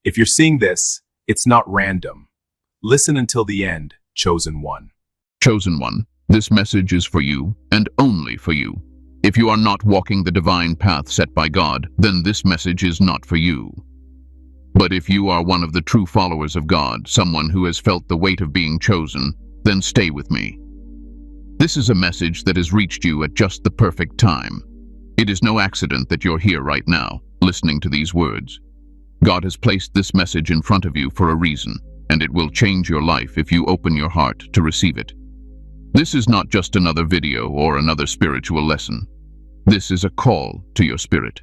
If you're seeing this, it's not random. Listen until the end, chosen one. Chosen one, this message is for you and only for you. If you are not walking the divine path set by God, then this message is not for you. But if you are one of the true followers of God, someone who has felt the weight of being chosen, then stay with me. This is a message that has reached you at just the perfect time. It is no accident that you're here right now, listening to these words. God has placed this message in front of you for a reason, and it will change your life if you open your heart to receive it. This is not just another video or another spiritual lesson. This is a call to your spirit.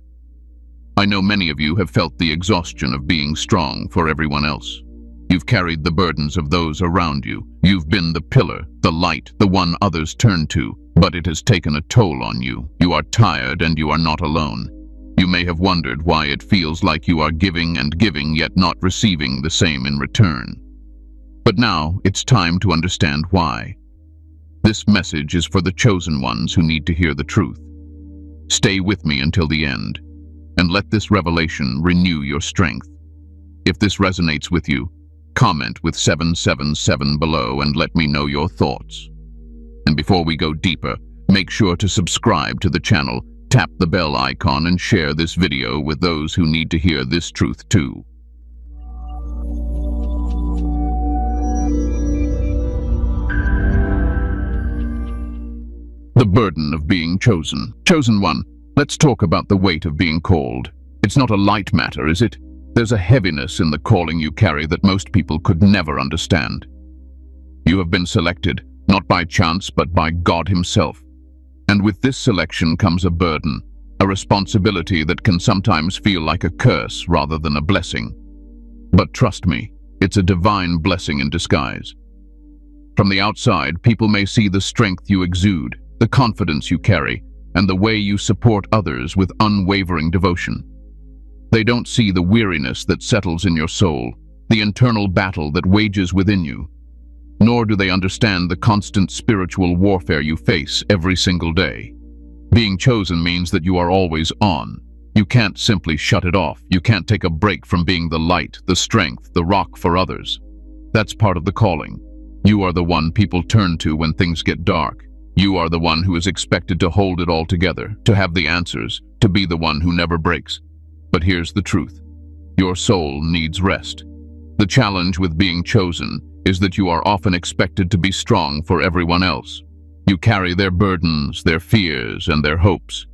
I know many of you have felt the exhaustion of being strong for everyone else. You've carried the burdens of those around you. You've been the pillar, the light, the one others turn to, but it has taken a toll on you. You are tired and you are not alone. You may have wondered why it feels like you are giving and giving yet not receiving the same in return. But now it's time to understand why. This message is for the chosen ones who need to hear the truth. Stay with me until the end, and let this revelation renew your strength. If this resonates with you, comment with 777 below and let me know your thoughts. And before we go deeper, make sure to subscribe to the channel, tap the bell icon and share this video with those who need to hear this truth too. The burden of being chosen. Chosen one, let's talk about the weight of being called. It's not a light matter, is it? There's a heaviness in the calling you carry that most people could never understand. You have been selected, not by chance, but by God Himself. And with this selection comes a burden, a responsibility that can sometimes feel like a curse rather than a blessing. But trust me, it's a divine blessing in disguise. From the outside, people may see the strength you exude, the confidence you carry, and the way you support others with unwavering devotion. They don't see the weariness that settles in your soul, the internal battle that wages within you. Nor do they understand the constant spiritual warfare you face every single day. Being chosen means that you are always on. You can't simply shut it off. You can't take a break from being the light, the strength, the rock for others. That's part of the calling. You are the one people turn to when things get dark. You are the one who is expected to hold it all together, to have the answers, to be the one who never breaks. But here's the truth. Your soul needs rest. The challenge with being chosen is that you are often expected to be strong for everyone else. You carry their burdens, their fears, and their hopes.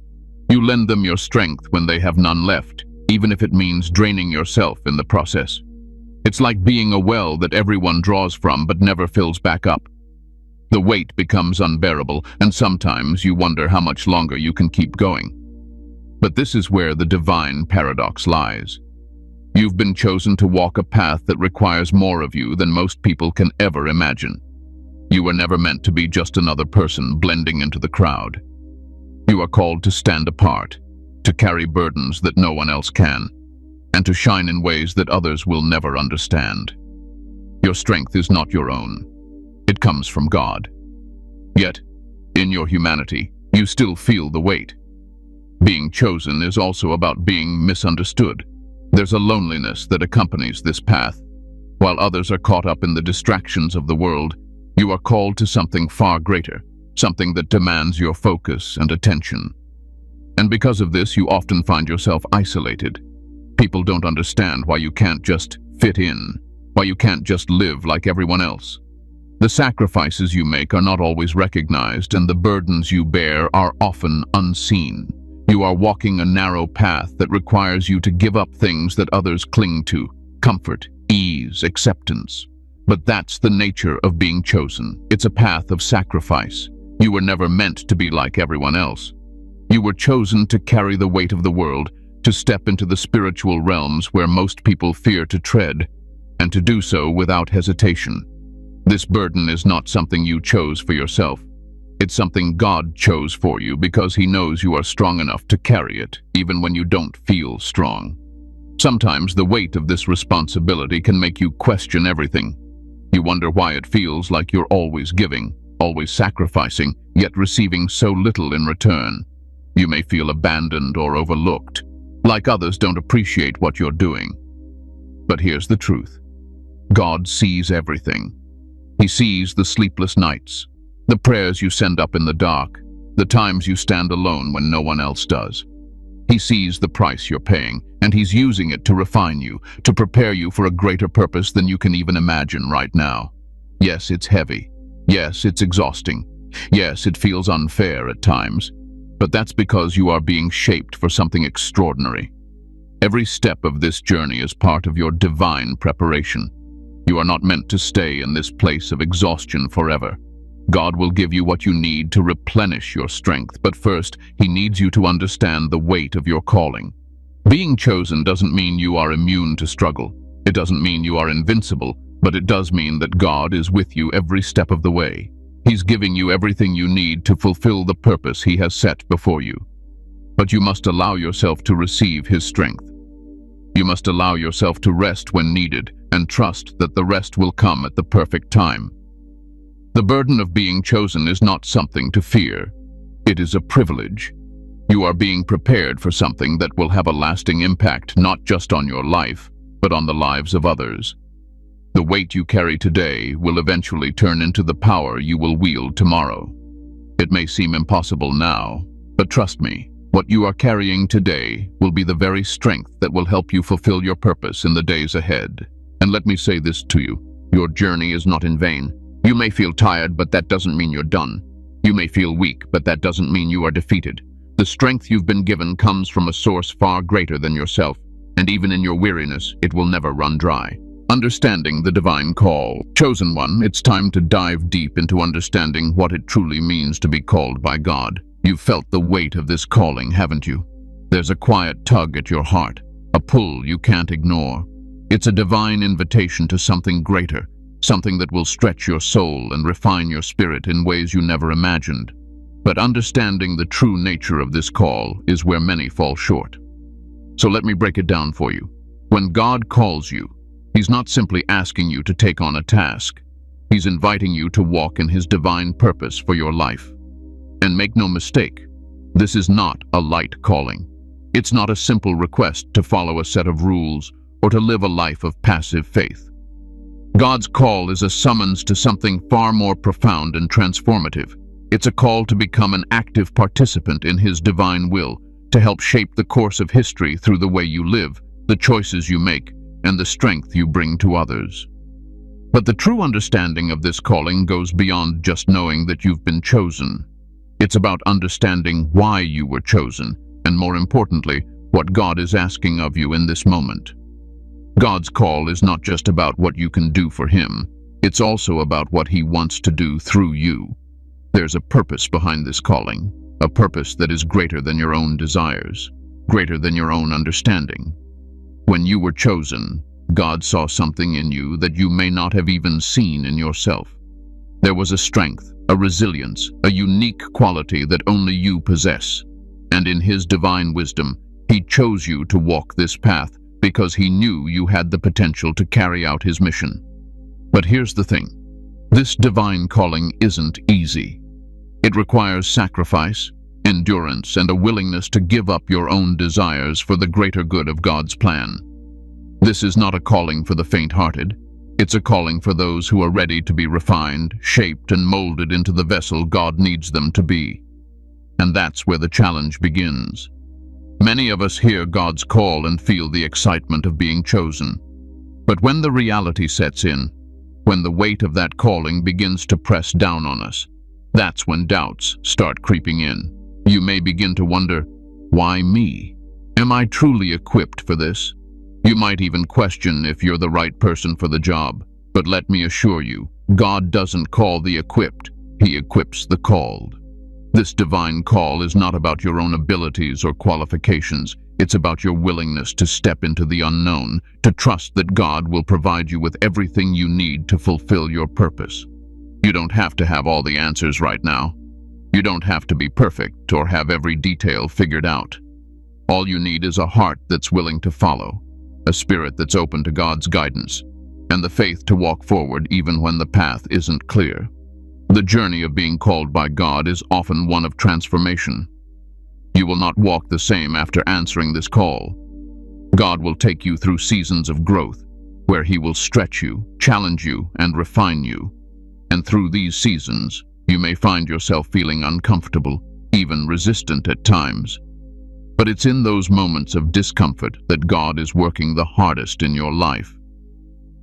You lend them your strength when they have none left, even if it means draining yourself in the process. It's like being a well that everyone draws from but never fills back up. The weight becomes unbearable, and sometimes you wonder how much longer you can keep going. But this is where the divine paradox lies. You've been chosen to walk a path that requires more of you than most people can ever imagine. You were never meant to be just another person blending into the crowd. You are called to stand apart, to carry burdens that no one else can, and to shine in ways that others will never understand. Your strength is not your own. It comes from God. Yet, in your humanity, you still feel the weight. Being chosen is also about being misunderstood. There's a loneliness that accompanies this path. While others are caught up in the distractions of the world, you are called to something far greater, something that demands your focus and attention. And because of this, you often find yourself isolated. People don't understand why you can't just fit in, why you can't just live like everyone else. The sacrifices you make are not always recognized, and the burdens you bear are often unseen. You are walking a narrow path that requires you to give up things that others cling to: comfort, ease, acceptance. But that's the nature of being chosen. It's a path of sacrifice. You were never meant to be like everyone else. You were chosen to carry the weight of the world, to step into the spiritual realms where most people fear to tread, and to do so without hesitation. This burden is not something you chose for yourself. It's something God chose for you because He knows you are strong enough to carry it, even when you don't feel strong. Sometimes the weight of this responsibility can make you question everything. You wonder why it feels like you're always giving, always sacrificing, yet receiving so little in return. You may feel abandoned or overlooked, like others don't appreciate what you're doing. But here's the truth. God sees everything. He sees the sleepless nights, the prayers you send up in the dark, the times you stand alone when no one else does. He sees the price you're paying, and he's using it to refine you, to prepare you for a greater purpose than you can even imagine right now. Yes, it's heavy. Yes, it's exhausting. Yes, it feels unfair at times. But that's because you are being shaped for something extraordinary. Every step of this journey is part of your divine preparation. You are not meant to stay in this place of exhaustion forever. God will give you what you need to replenish your strength, but first, He needs you to understand the weight of your calling. Being chosen doesn't mean you are immune to struggle. It doesn't mean you are invincible, but it does mean that God is with you every step of the way. He's giving you everything you need to fulfill the purpose He has set before you. But you must allow yourself to receive His strength. You must allow yourself to rest when needed and trust that the rest will come at the perfect time. The burden of being chosen is not something to fear. It is a privilege. You are being prepared for something that will have a lasting impact not just on your life, but on the lives of others. The weight you carry today will eventually turn into the power you will wield tomorrow. It may seem impossible now, but trust me, what you are carrying today will be the very strength that will help you fulfill your purpose in the days ahead. And let me say this to you, your journey is not in vain. You may feel tired, but that doesn't mean you're done. You may feel weak, but that doesn't mean you are defeated. The strength you've been given comes from a source far greater than yourself, and even in your weariness, it will never run dry. Understanding the divine call. Chosen one, it's time to dive deep into understanding what it truly means to be called by God. You've felt the weight of this calling, haven't you? There's a quiet tug at your heart, a pull you can't ignore. It's a divine invitation to something greater, something that will stretch your soul and refine your spirit in ways you never imagined. But understanding the true nature of this call is where many fall short. So let me break it down for you. When God calls you, He's not simply asking you to take on a task. He's inviting you to walk in His divine purpose for your life. And make no mistake, this is not a light calling. It's not a simple request to follow a set of rules or to live a life of passive faith. God's call is a summons to something far more profound and transformative. It's a call to become an active participant in His divine will, to help shape the course of history through the way you live, the choices you make, and the strength you bring to others. But the true understanding of this calling goes beyond just knowing that you've been chosen. It's about understanding why you were chosen, and more importantly, what God is asking of you in this moment. God's call is not just about what you can do for Him, it's also about what He wants to do through you. There's a purpose behind this calling, a purpose that is greater than your own desires, greater than your own understanding. When you were chosen, God saw something in you that you may not have even seen in yourself. There was a strength, a resilience, a unique quality that only you possess. And in His divine wisdom, He chose you to walk this path because He knew you had the potential to carry out His mission. But here's the thing. This divine calling isn't easy. It requires sacrifice, endurance, and a willingness to give up your own desires for the greater good of God's plan. This is not a calling for the faint-hearted. It's a calling for those who are ready to be refined, shaped, and molded into the vessel God needs them to be. And that's where the challenge begins. Many of us hear God's call and feel the excitement of being chosen. But when the reality sets in, when the weight of that calling begins to press down on us, that's when doubts start creeping in. You may begin to wonder, why me? Am I truly equipped for this? You might even question if you're the right person for the job. But let me assure you, God doesn't call the equipped, He equips the called. This divine call is not about your own abilities or qualifications. It's about your willingness to step into the unknown, to trust that God will provide you with everything you need to fulfill your purpose. You don't have to have all the answers right now. You don't have to be perfect or have every detail figured out. All you need is a heart that's willing to follow, a spirit that's open to God's guidance, and the faith to walk forward even when the path isn't clear. The journey of being called by God is often one of transformation. You will not walk the same after answering this call. God will take you through seasons of growth, where He will stretch you, challenge you, and refine you. And through these seasons, you may find yourself feeling uncomfortable, even resistant at times. But it's in those moments of discomfort that God is working the hardest in your life.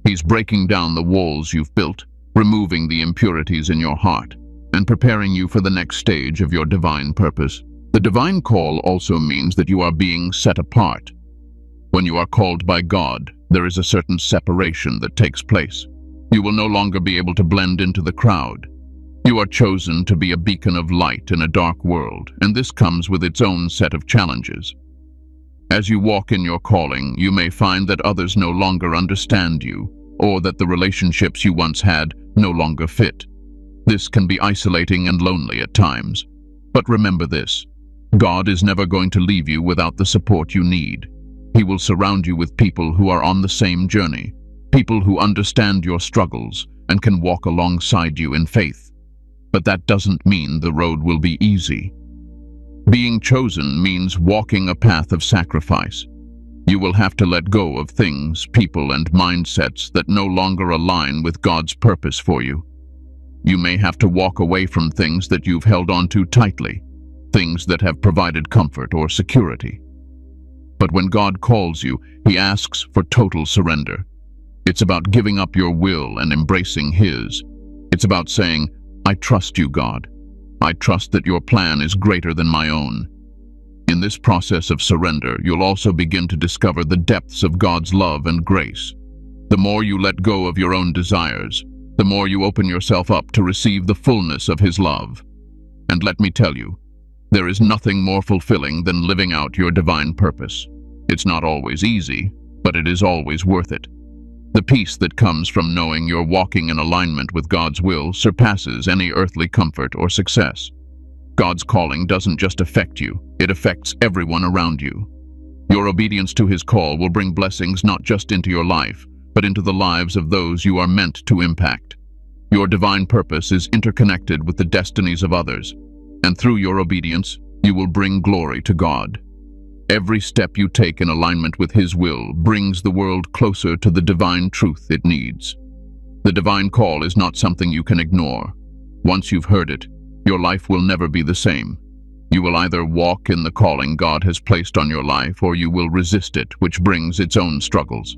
He's breaking down the walls you've built, removing the impurities in your heart, and preparing you for the next stage of your divine purpose. The divine call also means that you are being set apart. When you are called by God, there is a certain separation that takes place. You will no longer be able to blend into the crowd. You are chosen to be a beacon of light in a dark world, and this comes with its own set of challenges. As you walk in your calling, you may find that others no longer understand you, or that the relationships you once had no longer fit. This can be isolating and lonely at times. But remember this: God is never going to leave you without the support you need. He will surround you with people who are on the same journey, people who understand your struggles and can walk alongside you in faith. But that doesn't mean the road will be easy. Being chosen means walking a path of sacrifice. You will have to let go of things, people, and mindsets that no longer align with God's purpose for you. You may have to walk away from things that you've held on to tightly, things that have provided comfort or security. But when God calls you, He asks for total surrender. It's about giving up your will and embracing His. It's about saying, "I trust you, God. I trust that your plan is greater than my own." In this process of surrender, you'll also begin to discover the depths of God's love and grace. The more you let go of your own desires, the more you open yourself up to receive the fullness of His love. And let me tell you, there is nothing more fulfilling than living out your divine purpose. It's not always easy, but it is always worth it. The peace that comes from knowing you're walking in alignment with God's will surpasses any earthly comfort or success. God's calling doesn't just affect you, it affects everyone around you. Your obedience to His call will bring blessings not just into your life, but into the lives of those you are meant to impact. Your divine purpose is interconnected with the destinies of others, and through your obedience, you will bring glory to God. Every step you take in alignment with His will brings the world closer to the divine truth it needs. The divine call is not something you can ignore. Once you've heard it, your life will never be the same. You will either walk in the calling God has placed on your life, or you will resist it, which brings its own struggles.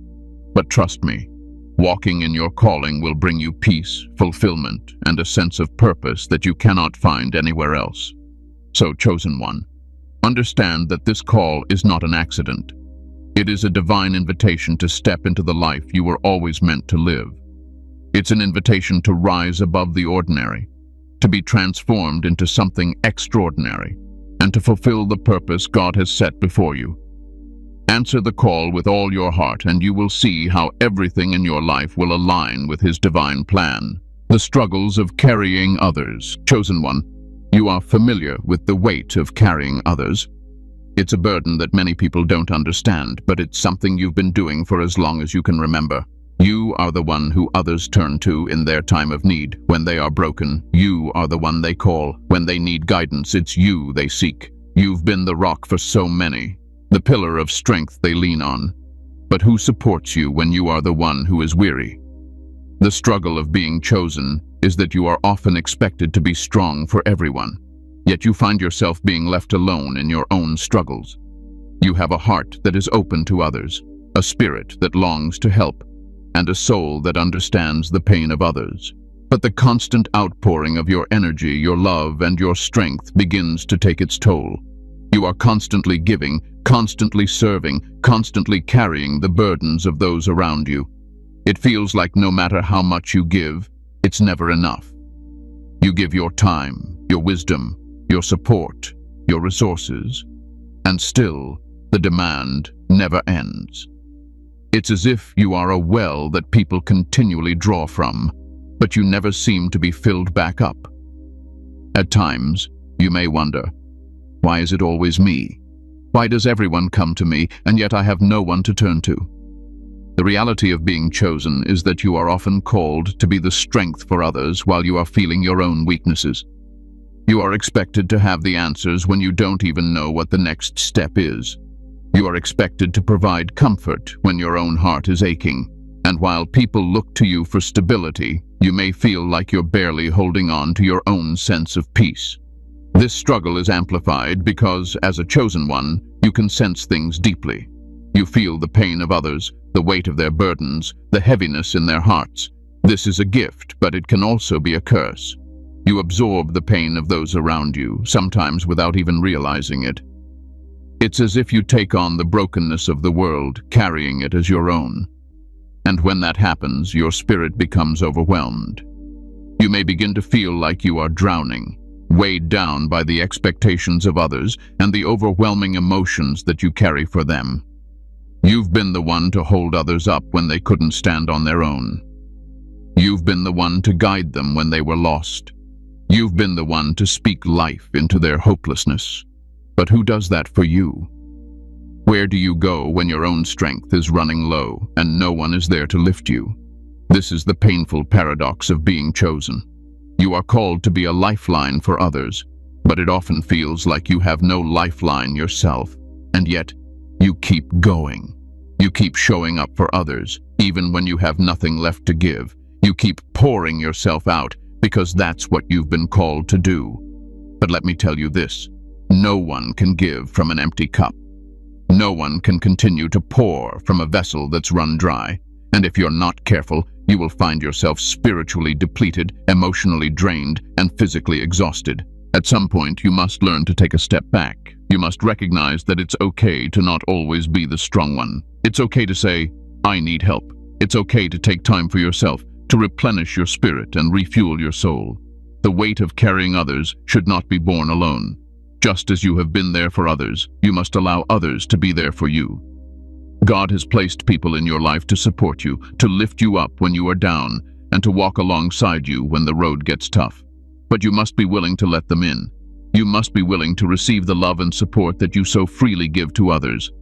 But trust me, walking in your calling will bring you peace, fulfillment, and a sense of purpose that you cannot find anywhere else. So, chosen one, understand that this call is not an accident. It is a divine invitation to step into the life you were always meant to live. It's an invitation to rise above the ordinary, to be transformed into something extraordinary, and to fulfill the purpose God has set before you. Answer the call with all your heart, and you will see how everything in your life will align with His divine plan. The struggles of carrying others. Chosen one, you are familiar with the weight of carrying others. It's a burden that many people don't understand, but it's something you've been doing for as long as you can remember. You are the one who others turn to in their time of need. When they are broken, you are the one they call. When they need guidance, it's you they seek. You've been the rock for so many, the pillar of strength they lean on. But who supports you when you are the one who is weary? The struggle of being chosen is that you are often expected to be strong for everyone, yet you find yourself being left alone in your own struggles. You have a heart that is open to others, a spirit that longs to help, and a soul that understands the pain of others. But the constant outpouring of your energy, your love, and your strength begins to take its toll. You are constantly giving, constantly serving, constantly carrying the burdens of those around you. It feels like no matter how much you give, it's never enough. You give your time, your wisdom, your support, your resources, and still the demand never ends. It's as if you are a well that people continually draw from, but you never seem to be filled back up. At times, you may wonder, why is it always me? Why does everyone come to me, and yet I have no one to turn to? The reality of being chosen is that you are often called to be the strength for others while you are feeling your own weaknesses. You are expected to have the answers when you don't even know what the next step is. You are expected to provide comfort when your own heart is aching, And while people look to you for stability, you may feel like you're barely holding on to your own sense of peace. This struggle is amplified because, as a chosen one, you can sense things deeply. You feel the pain of others, the weight of their burdens, the heaviness in their hearts. This is a gift, but it can also be a curse. You absorb the pain of those around you, sometimes without even realizing it. It's as if you take on the brokenness of the world, carrying it as your own. And when that happens, your spirit becomes overwhelmed. You may begin to feel like you are drowning, weighed down by the expectations of others and the overwhelming emotions that you carry for them. You've been the one to hold others up when they couldn't stand on their own. You've been the one to guide them when they were lost. You've been the one to speak life into their hopelessness. But who does that for you? Where do you go when your own strength is running low and no one is there to lift you? This is the painful paradox of being chosen. You are called to be a lifeline for others, but it often feels like you have no lifeline yourself. And yet, you keep going. You keep showing up for others, even when you have nothing left to give. You keep pouring yourself out because that's what you've been called to do. But let me tell you this, no one can give from an empty cup. No one can continue to pour from a vessel that's run dry. And if you're not careful, you will find yourself spiritually depleted, emotionally drained, and physically exhausted. At some point, you must learn to take a step back. You must recognize that it's okay to not always be the strong one. It's okay to say, I need help. It's okay to take time for yourself, to replenish your spirit and refuel your soul. The weight of carrying others should not be borne alone. Just as you have been there for others, you must allow others to be there for you. God has placed people in your life to support you, to lift you up when you are down, and to walk alongside you when the road gets tough. But you must be willing to let them in. You must be willing to receive the love and support that you so freely give to others.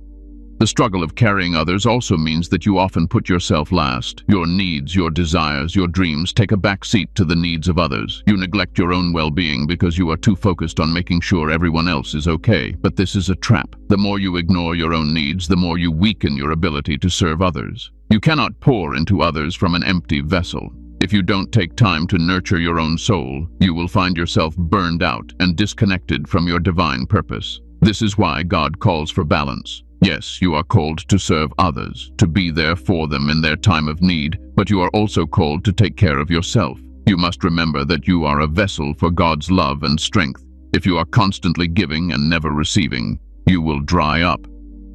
The struggle of carrying others also means that you often put yourself last. Your needs, your desires, your dreams take a back seat to the needs of others. You neglect your own well-being because you are too focused on making sure everyone else is okay. But this is a trap. The more you ignore your own needs, the more you weaken your ability to serve others. You cannot pour into others from an empty vessel. If you don't take time to nurture your own soul, you will find yourself burned out and disconnected from your divine purpose. This is why God calls for balance. Yes, you are called to serve others, to be there for them in their time of need, but you are also called to take care of yourself. You must remember that you are a vessel for God's love and strength. If you are constantly giving and never receiving, you will dry up.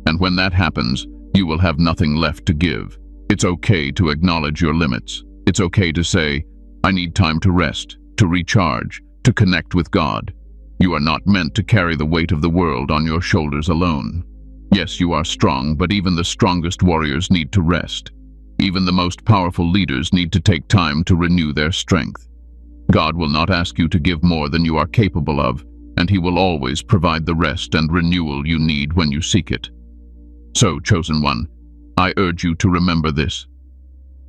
And when that happens, you will have nothing left to give. It's okay to acknowledge your limits. It's okay to say, I need time to rest, to recharge, to connect with God. You are not meant to carry the weight of the world on your shoulders alone. Yes, you are strong, but even the strongest warriors need to rest. Even the most powerful leaders need to take time to renew their strength. God will not ask you to give more than you are capable of, and He will always provide the rest and renewal you need when you seek it. So, chosen one, I urge you to remember this.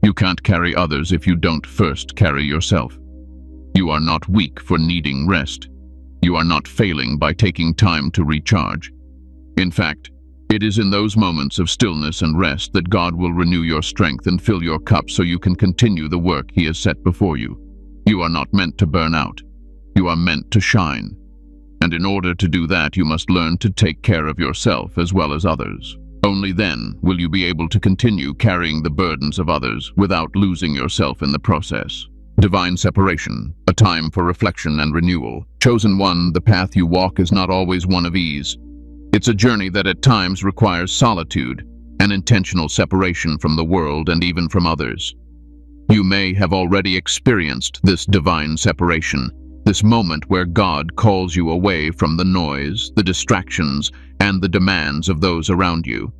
You can't carry others if you don't first carry yourself. You are not weak for needing rest. You are not failing by taking time to recharge. In fact, it is in those moments of stillness and rest that God will renew your strength and fill your cup so you can continue the work He has set before you. You are not meant to burn out. You are meant to shine. And in order to do that, you must learn to take care of yourself as well as others. Only then will you be able to continue carrying the burdens of others without losing yourself in the process. Divine separation, a time for reflection and renewal. Chosen one, the path you walk is not always one of ease. It's a journey that at times requires solitude, an intentional separation from the world and even from others. You may have already experienced this divine separation, this moment where God calls you away from the noise, the distractions, and the demands of those around you.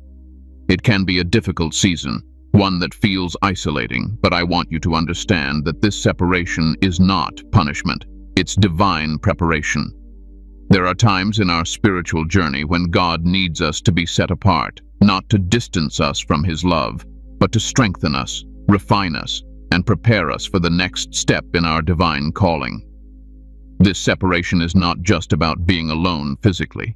It can be a difficult season, one that feels isolating, but I want you to understand that this separation is not punishment. It's divine preparation. There are times in our spiritual journey when God needs us to be set apart, not to distance us from His love, but to strengthen us, refine us, and prepare us for the next step in our divine calling. This separation is not just about being alone physically.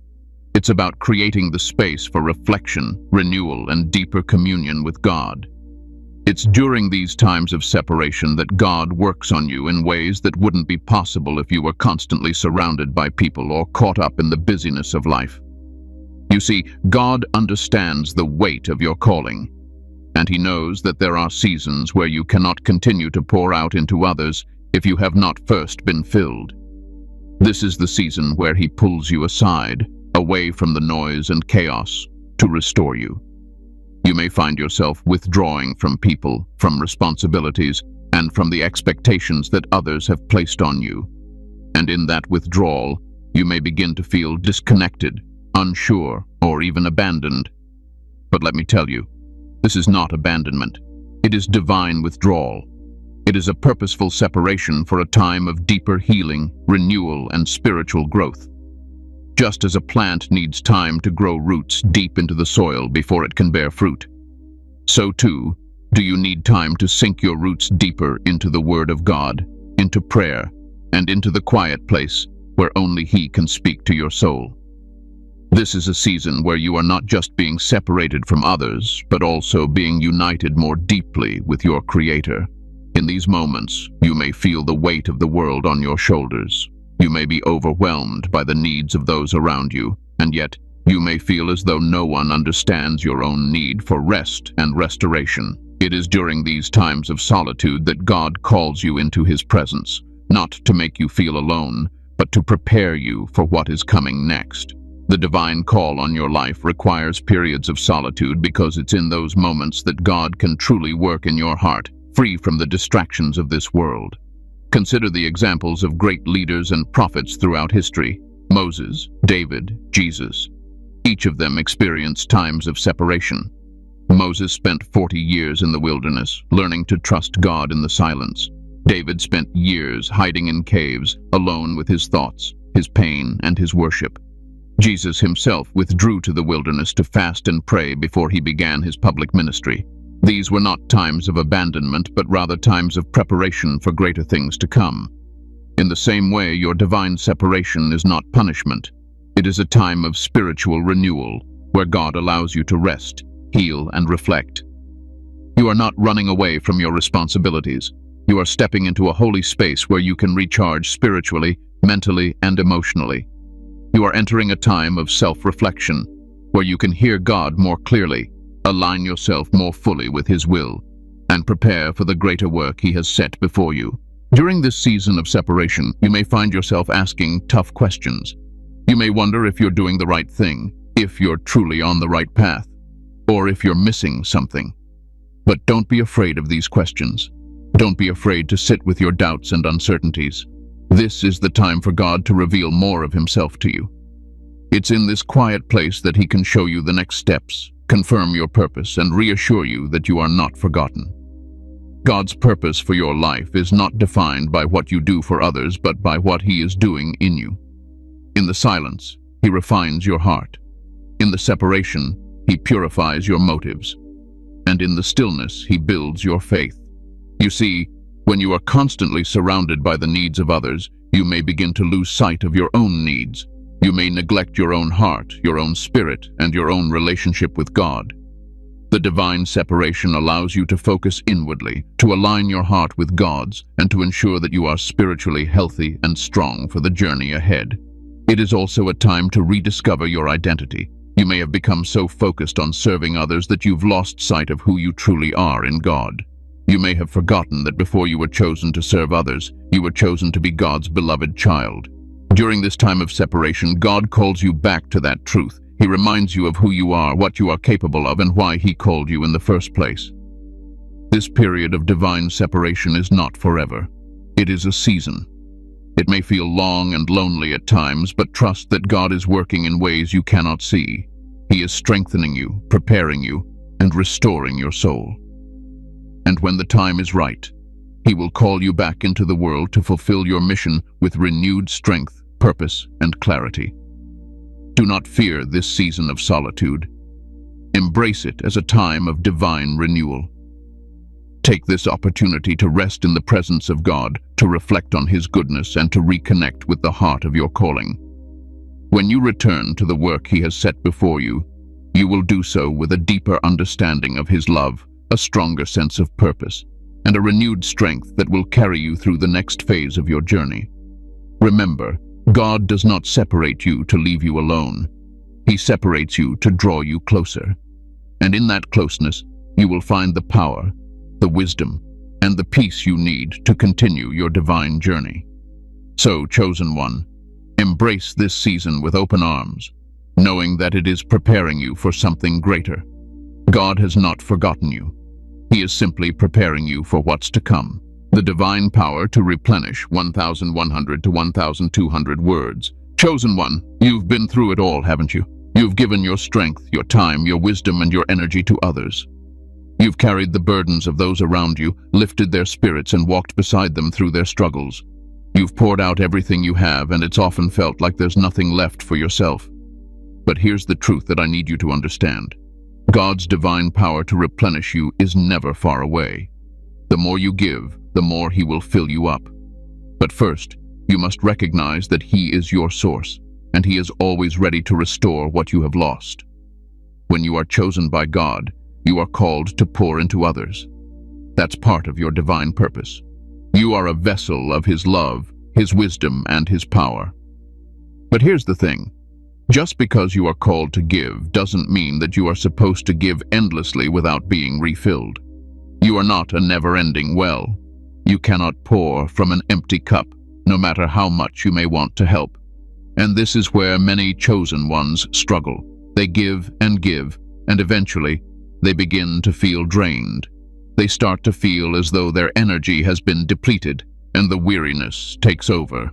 It's about creating the space for reflection, renewal, and deeper communion with God. It's during these times of separation that God works on you in ways that wouldn't be possible if you were constantly surrounded by people or caught up in the busyness of life. You see, God understands the weight of your calling, and He knows that there are seasons where you cannot continue to pour out into others if you have not first been filled. This is the season where He pulls you aside, away from the noise and chaos, to restore you. You may find yourself withdrawing from people, from responsibilities, and from the expectations that others have placed on you. And in that withdrawal, you may begin to feel disconnected, unsure, or even abandoned. But let me tell you, this is not abandonment. It is divine withdrawal. It is a purposeful separation for a time of deeper healing, renewal, and spiritual growth. Just as a plant needs time to grow roots deep into the soil before it can bear fruit, so too do you need time to sink your roots deeper into the Word of God, into prayer, and into the quiet place where only He can speak to your soul. This is a season where you are not just being separated from others, but also being united more deeply with your Creator. In these moments, you may feel the weight of the world on your shoulders. You may be overwhelmed by the needs of those around you, and yet you may feel as though no one understands your own need for rest and restoration. It is during these times of solitude that God calls you into His presence, not to make you feel alone, but to prepare you for what is coming next. The divine call on your life requires periods of solitude because it's in those moments that God can truly work in your heart, free from the distractions of this world. Consider the examples of great leaders and prophets throughout history: Moses, David, Jesus. Each of them experienced times of separation. Moses spent 40 years in the wilderness, learning to trust God in the silence. David spent years hiding in caves, alone with his thoughts, his pain, and his worship. Jesus himself withdrew to the wilderness to fast and pray before he began his public ministry. These were not times of abandonment, but rather times of preparation for greater things to come. In the same way, your divine separation is not punishment. It is a time of spiritual renewal, where God allows you to rest, heal, and reflect. You are not running away from your responsibilities. You are stepping into a holy space where you can recharge spiritually, mentally, and emotionally. You are entering a time of self-reflection, where you can hear God more clearly, align yourself more fully with His will, and prepare for the greater work He has set before you. During this season of separation, you may find yourself asking tough questions. You may wonder if you're doing the right thing, if you're truly on the right path, or if you're missing something. But don't be afraid of these questions. Don't be afraid to sit with your doubts and uncertainties. This is the time for God to reveal more of Himself to you. It's in this quiet place that He can show you the next steps, confirm your purpose, and reassure you that you are not forgotten. God's purpose for your life is not defined by what you do for others, but by what He is doing in you. In the silence, He refines your heart. In the separation, He purifies your motives. And in the stillness, He builds your faith. You see, when you are constantly surrounded by the needs of others, you may begin to lose sight of your own needs. You may neglect your own heart, your own spirit, and your own relationship with God. The divine separation allows you to focus inwardly, to align your heart with God's, and to ensure that you are spiritually healthy and strong for the journey ahead. It is also a time to rediscover your identity. You may have become so focused on serving others that you've lost sight of who you truly are in God. You may have forgotten that before you were chosen to serve others, you were chosen to be God's beloved child. During this time of separation, God calls you back to that truth. He reminds you of who you are, what you are capable of, and why He called you in the first place. This period of divine separation is not forever. It is a season. It may feel long and lonely at times, but trust that God is working in ways you cannot see. He is strengthening you, preparing you, and restoring your soul. And when the time is right, He will call you back into the world to fulfill your mission with renewed strength, purpose, and clarity. Do not fear this season of solitude. Embrace it as a time of divine renewal. Take this opportunity to rest in the presence of God, to reflect on His goodness, and to reconnect with the heart of your calling. When you return to the work He has set before you, you will do so with a deeper understanding of His love, a stronger sense of purpose, and a renewed strength that will carry you through the next phase of your journey. Remember, God does not separate you to leave you alone. He separates you to draw you closer. And in that closeness, you will find the power, the wisdom, and the peace you need to continue your divine journey. So, chosen one, embrace this season with open arms, knowing that it is preparing you for something greater. God has not forgotten you. He is simply preparing you for what's to come. The divine power to replenish 1,100 to 1,200 words. Chosen one, you've been through it all, haven't you? You've given your strength, your time, your wisdom, and your energy to others. You've carried the burdens of those around you, lifted their spirits, and walked beside them through their struggles. You've poured out everything you have, and it's often felt like there's nothing left for yourself. But here's the truth that I need you to understand. God's divine power to replenish you is never far away. The more you give, the more He will fill you up. But first, you must recognize that He is your source, and He is always ready to restore what you have lost. When you are chosen by God, you are called to pour into others. That's part of your divine purpose. You are a vessel of His love, His wisdom, and His power. But here's the thing. Just because you are called to give doesn't mean that you are supposed to give endlessly without being refilled. You are not a never-ending well. You cannot pour from an empty cup, no matter how much you may want to help. And this is where many chosen ones struggle. They give, and eventually, they begin to feel drained. They start to feel as though their energy has been depleted, and the weariness takes over.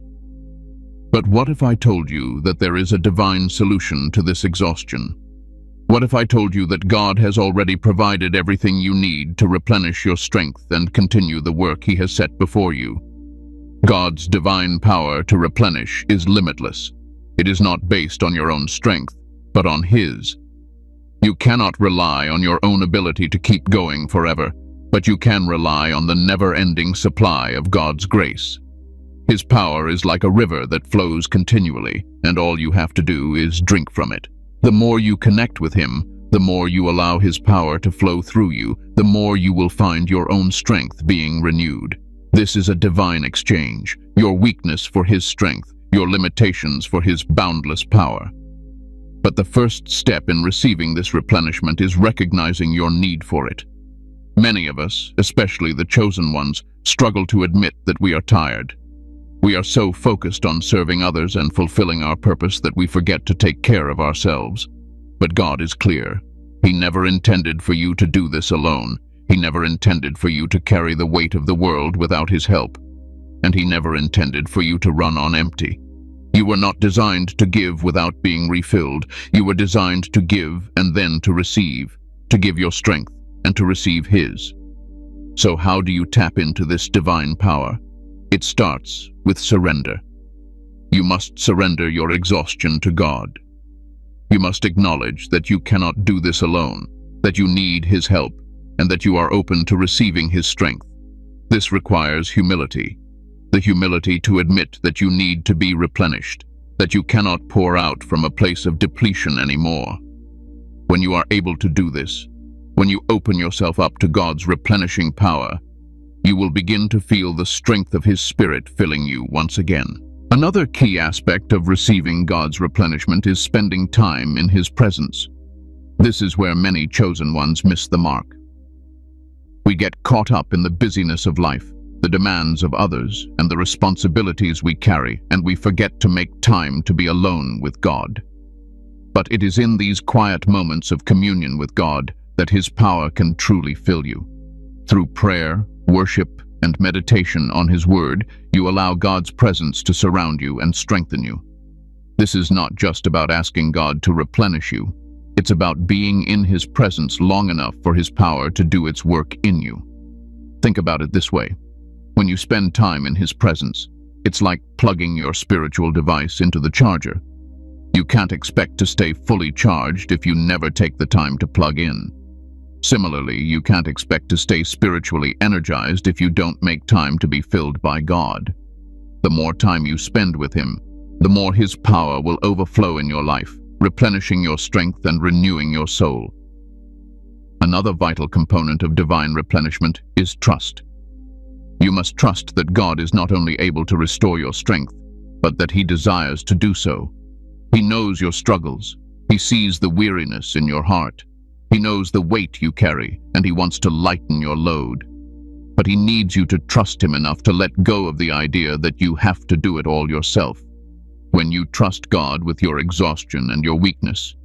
But what if I told you that there is a divine solution to this exhaustion? What if I told you that God has already provided everything you need to replenish your strength and continue the work He has set before you? God's divine power to replenish is limitless. It is not based on your own strength, but on His. You cannot rely on your own ability to keep going forever, but you can rely on the never-ending supply of God's grace. His power is like a river that flows continually, and all you have to do is drink from it. The more you connect with Him, the more you allow His power to flow through you, the more you will find your own strength being renewed. This is a divine exchange, your weakness for His strength, your limitations for His boundless power. But the first step in receiving this replenishment is recognizing your need for it. Many of us, especially the chosen ones, struggle to admit that we are tired. We are so focused on serving others and fulfilling our purpose that we forget to take care of ourselves. But God is clear. He never intended for you to do this alone. He never intended for you to carry the weight of the world without His help. And He never intended for you to run on empty. You were not designed to give without being refilled. You were designed to give and then to receive, to give your strength and to receive His. So how do you tap into this divine power? It starts with surrender. You must surrender your exhaustion to God. You must acknowledge that you cannot do this alone, that you need His help, and that you are open to receiving His strength. This requires humility, the humility to admit that you need to be replenished, that you cannot pour out from a place of depletion anymore. When you are able to do this, when you open yourself up to God's replenishing power, you will begin to feel the strength of His Spirit filling you once again. Another key aspect of receiving God's replenishment is spending time in His presence. This is where many chosen ones miss the mark. We get caught up in the busyness of life, the demands of others, and the responsibilities we carry, and we forget to make time to be alone with God. But it is in these quiet moments of communion with God that His power can truly fill you. Through prayer, worship, and meditation on His Word, you allow God's presence to surround you and strengthen you. This is not just about asking God to replenish you. It's about being in His presence long enough for His power to do its work in you. Think about it this way. When you spend time in His presence, it's like plugging your spiritual device into the charger. You can't expect to stay fully charged if you never take the time to plug in. Similarly, you can't expect to stay spiritually energized if you don't make time to be filled by God. The more time you spend with Him, the more His power will overflow in your life, replenishing your strength and renewing your soul. Another vital component of divine replenishment is trust. You must trust that God is not only able to restore your strength, but that He desires to do so. He knows your struggles. He sees the weariness in your heart. He knows the weight you carry, and He wants to lighten your load. But He needs you to trust Him enough to let go of the idea that you have to do it all yourself. When you trust God with your exhaustion and your weakness,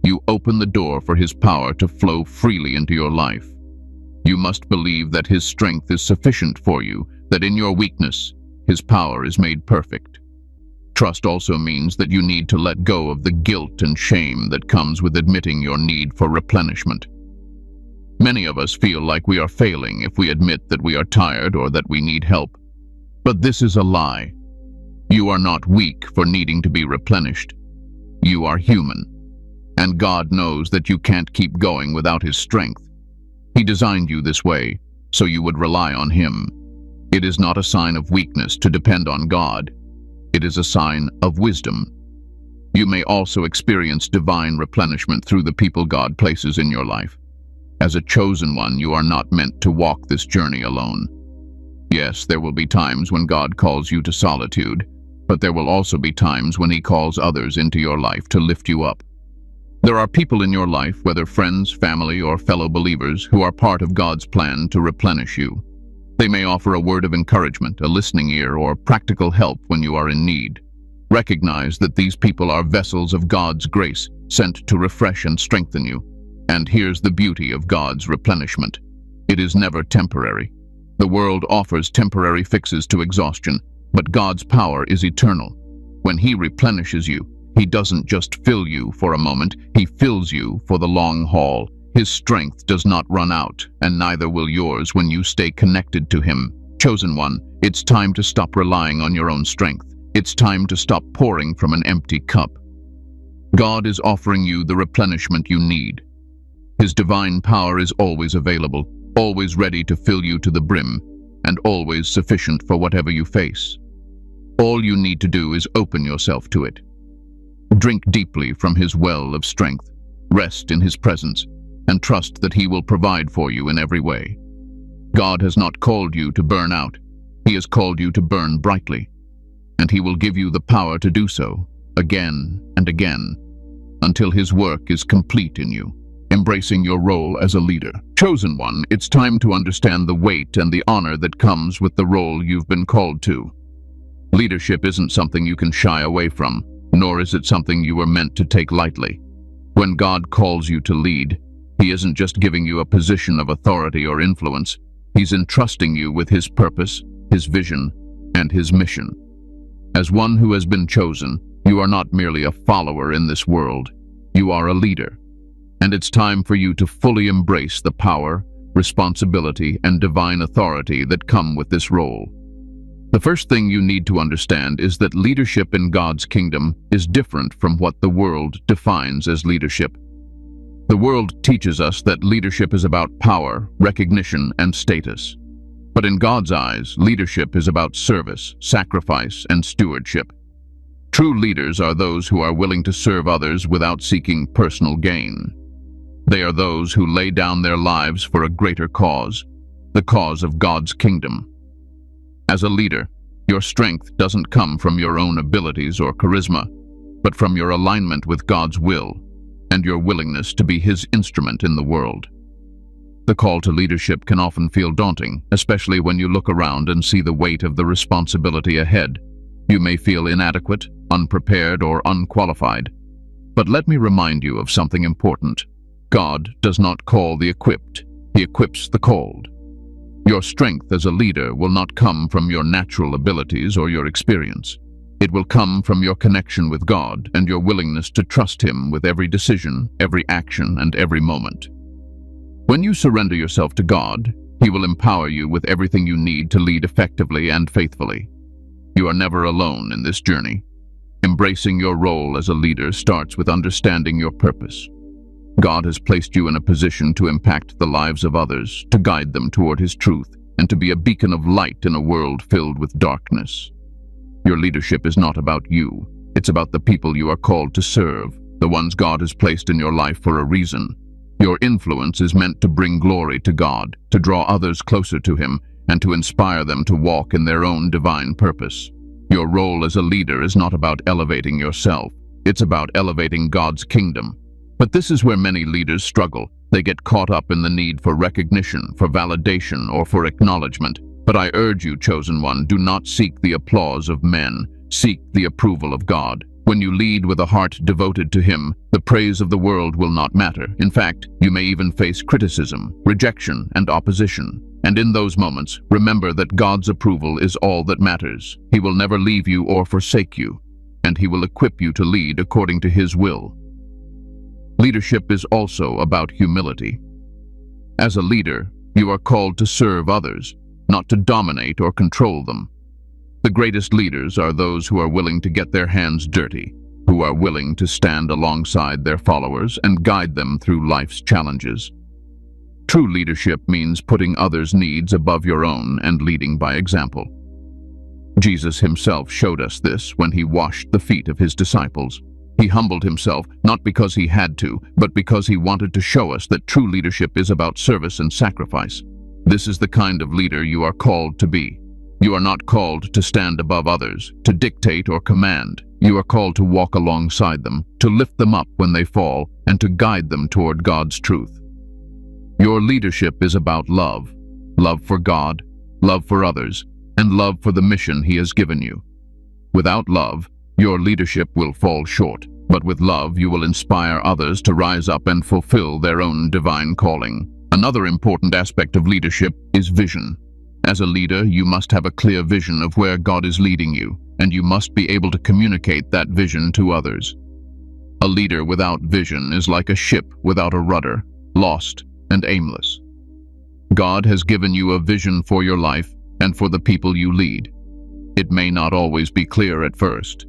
you open the door for His power to flow freely into your life. You must believe that His strength is sufficient for you, that in your weakness, His power is made perfect. Trust also means that you need to let go of the guilt and shame that comes with admitting your need for replenishment. Many of us feel like we are failing if we admit that we are tired or that we need help. But this is a lie. You are not weak for needing to be replenished. You are human, and God knows that you can't keep going without His strength. He designed you this way, so you would rely on Him. It is not a sign of weakness to depend on God. It is a sign of wisdom. You may also experience divine replenishment through the people God places in your life. As a chosen one, you are not meant to walk this journey alone. Yes, there will be times when God calls you to solitude, but there will also be times when He calls others into your life to lift you up. There are people in your life, whether friends, family, or fellow believers, who are part of God's plan to replenish you. They may offer a word of encouragement, a listening ear, or practical help when you are in need. Recognize that these people are vessels of God's grace, sent to refresh and strengthen you. And here's the beauty of God's replenishment. It is never temporary. The world offers temporary fixes to exhaustion, but God's power is eternal. When He replenishes you, He doesn't just fill you for a moment, He fills you for the long haul. His strength does not run out, and neither will yours when you stay connected to Him. Chosen one, it's time to stop relying on your own strength. It's time to stop pouring from an empty cup. God is offering you the replenishment you need. His divine power is always available, always ready to fill you to the brim, and always sufficient for whatever you face. All you need to do is open yourself to it. Drink deeply from His well of strength, rest in His presence, and trust that He will provide for you in every way. God has not called you to burn out. He has called you to burn brightly, and He will give you the power to do so, again and again, until His work is complete in you. Embracing your role as a leader. Chosen one, it's time to understand the weight and the honor that comes with the role you've been called to. Leadership isn't something you can shy away from, nor is it something you were meant to take lightly. When God calls you to lead, He isn't just giving you a position of authority or influence. He's entrusting you with His purpose, His vision, and His mission. As one who has been chosen, you are not merely a follower in this world. You are a leader. And it's time for you to fully embrace the power, responsibility, and divine authority that come with this role. The first thing you need to understand is that leadership in God's kingdom is different from what the world defines as leadership. The world teaches us that leadership is about power, recognition, and status. But in God's eyes, leadership is about service, sacrifice, and stewardship. True leaders are those who are willing to serve others without seeking personal gain. They are those who lay down their lives for a greater cause, the cause of God's kingdom. As a leader, your strength doesn't come from your own abilities or charisma, but from your alignment with God's will and your willingness to be His instrument in the world. The call to leadership can often feel daunting, especially when you look around and see the weight of the responsibility ahead. You may feel inadequate, unprepared, or unqualified. But let me remind you of something important. God does not call the equipped, He equips the called. Your strength as a leader will not come from your natural abilities or your experience. It will come from your connection with God and your willingness to trust Him with every decision, every action, and every moment. When you surrender yourself to God, He will empower you with everything you need to lead effectively and faithfully. You are never alone in this journey. Embracing your role as a leader starts with understanding your purpose. God has placed you in a position to impact the lives of others, to guide them toward His truth, and to be a beacon of light in a world filled with darkness. Your leadership is not about you. It's about the people you are called to serve, the ones God has placed in your life for a reason. Your influence is meant to bring glory to God, to draw others closer to Him, and to inspire them to walk in their own divine purpose. Your role as a leader is not about elevating yourself. It's about elevating God's kingdom. But this is where many leaders struggle. They get caught up in the need for recognition, for validation, or for acknowledgement. But I urge you, chosen one, do not seek the applause of men. Seek the approval of God. When you lead with a heart devoted to Him, the praise of the world will not matter. In fact, you may even face criticism, rejection, and opposition. And in those moments, remember that God's approval is all that matters. He will never leave you or forsake you, and He will equip you to lead according to His will. Leadership is also about humility. As a leader, you are called to serve others, not to dominate or control them. The greatest leaders are those who are willing to get their hands dirty, who are willing to stand alongside their followers and guide them through life's challenges. True leadership means putting others' needs above your own and leading by example. Jesus Himself showed us this when He washed the feet of His disciples. He humbled Himself, not because He had to, but because He wanted to show us that true leadership is about service and sacrifice. This is the kind of leader you are called to be. You are not called to stand above others, to dictate or command. You are called to walk alongside them, to lift them up when they fall, and to guide them toward God's truth. Your leadership is about love. Love for God, love for others, and love for the mission He has given you. Without love, your leadership will fall short, but with love you will inspire others to rise up and fulfill their own divine calling. Another important aspect of leadership is vision. As a leader, you must have a clear vision of where God is leading you, and you must be able to communicate that vision to others. A leader without vision is like a ship without a rudder, lost and aimless. God has given you a vision for your life and for the people you lead. It may not always be clear at first,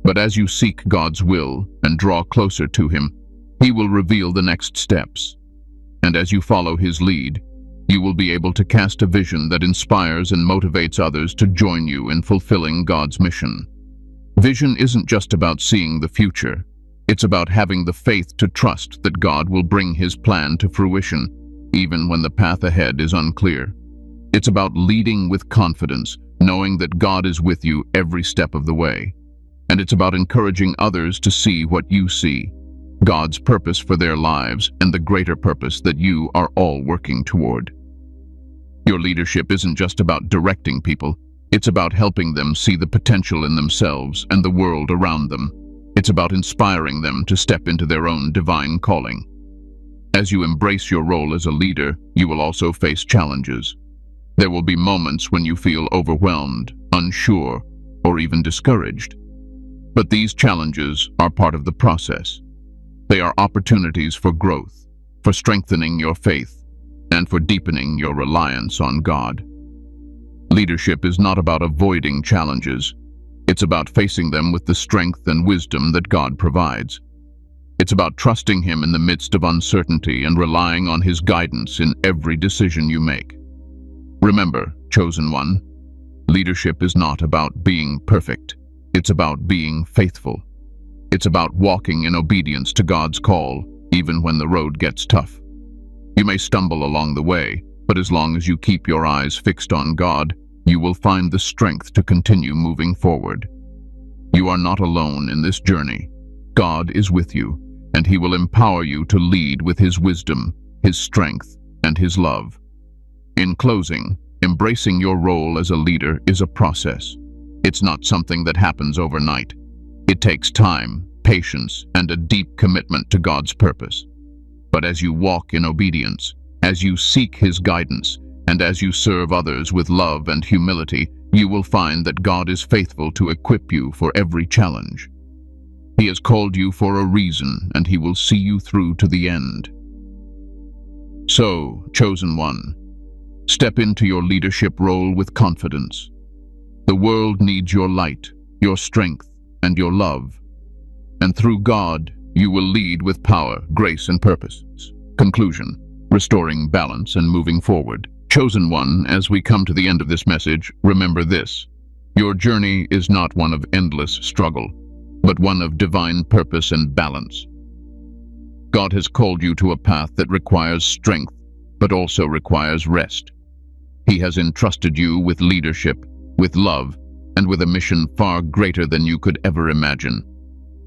but as you seek God's will and draw closer to Him, He will reveal the next steps. And as you follow His lead, you will be able to cast a vision that inspires and motivates others to join you in fulfilling God's mission. Vision isn't just about seeing the future. It's about having the faith to trust that God will bring His plan to fruition, even when the path ahead is unclear. It's about leading with confidence, knowing that God is with you every step of the way. And it's about encouraging others to see what you see, God's purpose for their lives and the greater purpose that you are all working toward. Your leadership isn't just about directing people. It's about helping them see the potential in themselves and the world around them. It's about inspiring them to step into their own divine calling. As you embrace your role as a leader, you will also face challenges. There will be moments when you feel overwhelmed, unsure, or even discouraged. But these challenges are part of the process. They are opportunities for growth, for strengthening your faith, and for deepening your reliance on God. Leadership is not about avoiding challenges. It's about facing them with the strength and wisdom that God provides. It's about trusting Him in the midst of uncertainty and relying on His guidance in every decision you make. Remember, chosen one, leadership is not about being perfect. It's about being faithful. It's about walking in obedience to God's call, even when the road gets tough. You may stumble along the way, but as long as you keep your eyes fixed on God, you will find the strength to continue moving forward. You are not alone in this journey. God is with you, and He will empower you to lead with His wisdom, His strength, and His love. In closing, embracing your role as a leader is a process. It's not something that happens overnight. It takes time, patience, and a deep commitment to God's purpose. But as you walk in obedience, as you seek His guidance, and as you serve others with love and humility, you will find that God is faithful to equip you for every challenge. He has called you for a reason, and He will see you through to the end. So, chosen one, step into your leadership role with confidence. The world needs your light, your strength, and your love. And through God, you will lead with power, grace, and purpose. Conclusion: restoring balance and moving forward. Chosen one, as we come to the end of this message, remember this: your journey is not one of endless struggle, but one of divine purpose and balance. God has called you to a path that requires strength, but also requires rest. He has entrusted you with leadership, with love, and with a mission far greater than you could ever imagine.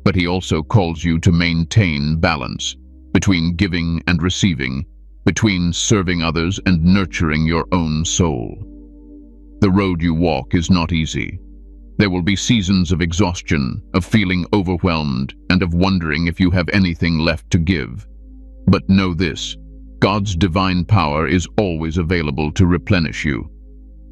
But he also calls you to maintain balance between giving and receiving, between serving others and nurturing your own soul. The road you walk is not easy. There will be seasons of exhaustion, of feeling overwhelmed, and of wondering if you have anything left to give. But know this: God's divine power is always available to replenish you.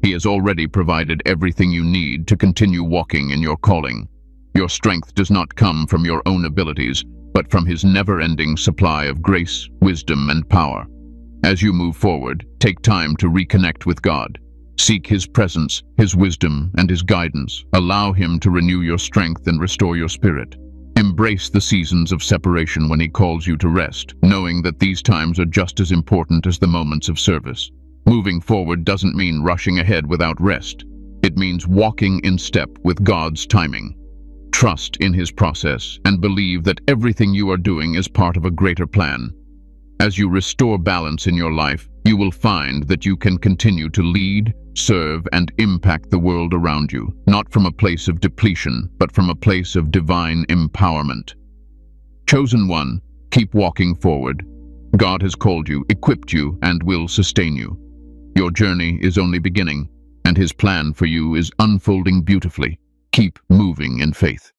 He has already provided everything you need to continue walking in your calling. Your strength does not come from your own abilities, but from His never-ending supply of grace, wisdom, and power. As you move forward, take time to reconnect with God. Seek His presence, His wisdom, and His guidance. Allow Him to renew your strength and restore your spirit. Embrace the seasons of separation when He calls you to rest, knowing that these times are just as important as the moments of service. Moving forward doesn't mean rushing ahead without rest. It means walking in step with God's timing. Trust in His process and believe that everything you are doing is part of a greater plan. As you restore balance in your life, you will find that you can continue to lead, serve, and impact the world around you, not from a place of depletion, but from a place of divine empowerment. Chosen one, keep walking forward. God has called you, equipped you, and will sustain you. Your journey is only beginning, and His plan for you is unfolding beautifully. Keep moving in faith.